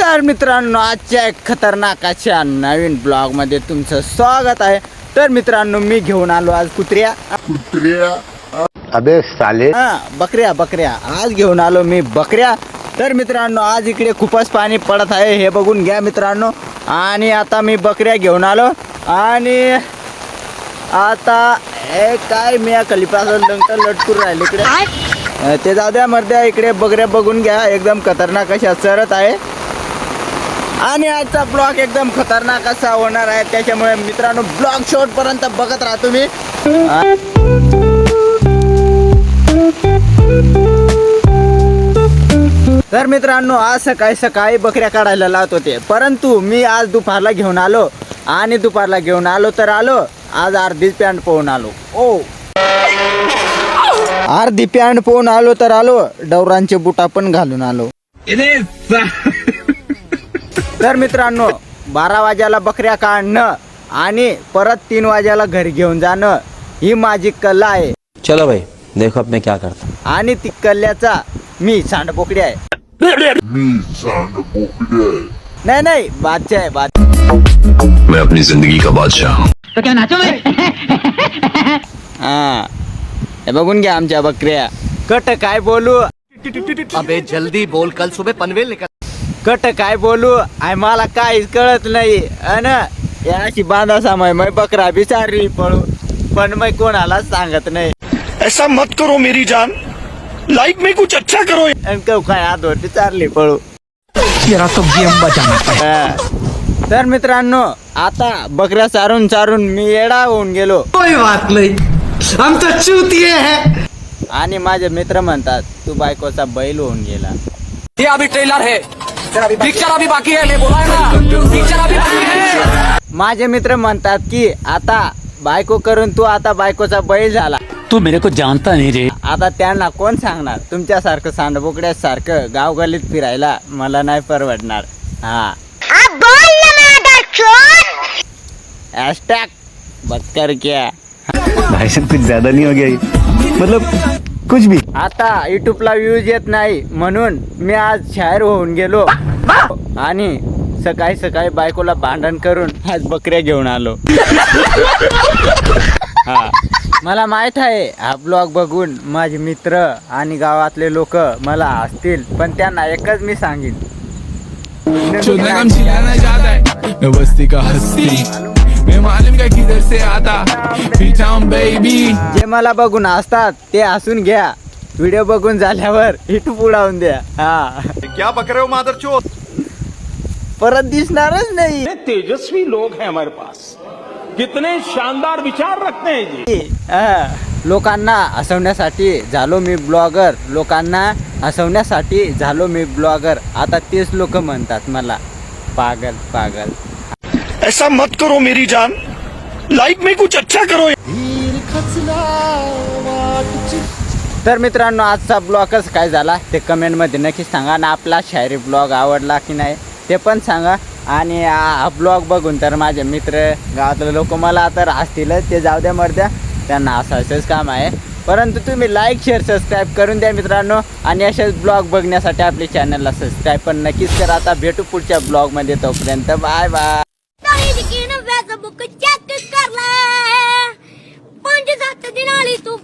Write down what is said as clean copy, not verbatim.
तर मित्रांनो आजच्या एक खतरनाक अशा नवीन ब्लॉग मध्ये तुमचं स्वागत आहे। तर मित्रांनो मी घेऊन आलो आज कुत्र्या अबे साले बकऱ्या आज घेऊन आलो मी बकऱ्या। तर मित्रांनो आज इकडे खूपच पाणी पडत आहे हे बघून घ्या मित्रांनो। आणि आता मी बकऱ्या घेऊन आलो आणि आता काय मी कलिपासून डंक लटकून राहिले इकडे ते जाऊ द्या मर्द्या। इकडे बकऱ्या बघून घ्या एकदम खतरनाक अशा चरत आहे आणि आजचा ब्लॉग एकदम खतरनाक असा होणार आहे, त्याच्यामुळे मित्रांनो ब्लॉग शेवट पर्यंत बघत राहा तुम्ही। तर मित्रांनो आज सकाळी बकऱ्या काढायला लावत होते, परंतु मी आज दुपारला घेऊन आलो आणि दुपारला घेऊन आलो तर आलो आज अर्धी पॅन्ट पोहून आलो। अर्धी पॅन्ट पोहून आलो तर आलो डवरांचे बुटा पण घालून आलो। तर मित्रांनो 12 वाजायला बकऱ्या काढणं आणि परत 3 वाजायला घरी घेऊन जाणं ही माझी कला आहे। चलो भाई देखो अब मैं क्या करता। आणि ती कल्याचा मी सांडपोकडी आहे। नाही बादशाह आहे बादशाह। मैं अपनी जिंदगी का बादशाह हूँ। तो क्या नाचो मैं? हा हे बघून घ्या आमच्या बकऱ्या। कट काय बोलू अबे जल्दी बोल, कल सुबह पनवेल निकल। कट काय बोलू आय मला काहीच कळत नाही अन याची बांधा सामाय मै बकरा बिचारी पळू पण मै कोणाला सांगत नाही। ऐसा मत करो मेरी जान, लाइफ में कुछ अच्छा करो। अन कव काय आदोर बिचारली पळू तेरा तो गेम बचाना। तर मित्रांनो आता बकऱ्या चारून मी येडा होऊन गेलो। कोई बात नहीं, हम तो चूतिए हैं। आणि माझे मित्र म्हणतात तू बायकोचा बैल होऊन गेला। ये अभी ट्रेलर है, पिक्चर अभी बाकी है। ले बोला है ना, पिक्चर अभी बाकी है। माझे मित्र म्हणतात की आता बायको करून तू आता बायकोचा बैल झाला। तू मेरे को जानता नहीं रे। आता त्यांना कोण सांगणार तुमच्यासारखं सांडबोकड्यासारखं गावगलीत फिरायला मला नाही परवडणार। हा हैशटैग बदकर क्या भाई साहब कुछ ज्यादा नहीं हो गया ये? मतलब कुछ भी। आता युट्यूबला व्ह्यूज येत नाही म्हणून मी आज शायर होऊन गेलो आणि सकाळी बायकोला भांडण करून आज बकऱ्या घेऊन आलो। हा मला माहित आहे हा ब्लॉग बघून माझे मित्र आणि गावातले लोक मला हसतील, पण त्यांना एकच मी सांगेन मैं बस्ती का हस्ती, मैं मालूम का किधर से आता, पीछा हूं बेबी। जे मला बघून हसतात ते हसून घ्या, व्हिडिओ बघून झाल्यावर युट्यूब उडावून द्या। हा क्या बक रहे हो मादरचोद? परत दिसणारच नाही। तेजस्वी लोग हैं हमारे पास, कितने शानदार विचार रखते हैं जी। लोकांना हसवण्यासाठी झालो मी ब्लॉगर, लोकांना हसवण्यासाठी झालो मी ब्लॉगर। आता तेच लोक म्हणतात मला पागल। ऐसा मत करो मेरी जान, लाइफ में कुछ अच्छा करो। तर मित्रांनो आजचा ब्लॉग कसं काय झाला ते कमेंटमध्ये नक्की सांगा आणि आपला शायरी ब्लॉग आवडला की नाही ते पण सांगा। आणि हा ब्लॉग बघून तर माझे मित्र गावातले लोक मला तर हसतीलच, ते जाऊ द्या मर्द्या त्यांना हसायचंच काम आहे। परंतु तुम्ही लाईक शेअर सबस्क्राईब करून द्या मित्रांनो आणि असेच ब्लॉग बघण्यासाठी आपल्या चॅनलला सबस्क्राईब पण नक्कीच करा। आता भेटू पुढच्या ब्लॉगमध्ये, तोपर्यंत बाय बाय। Facebook check कर ले 5-7 दिन वाली तू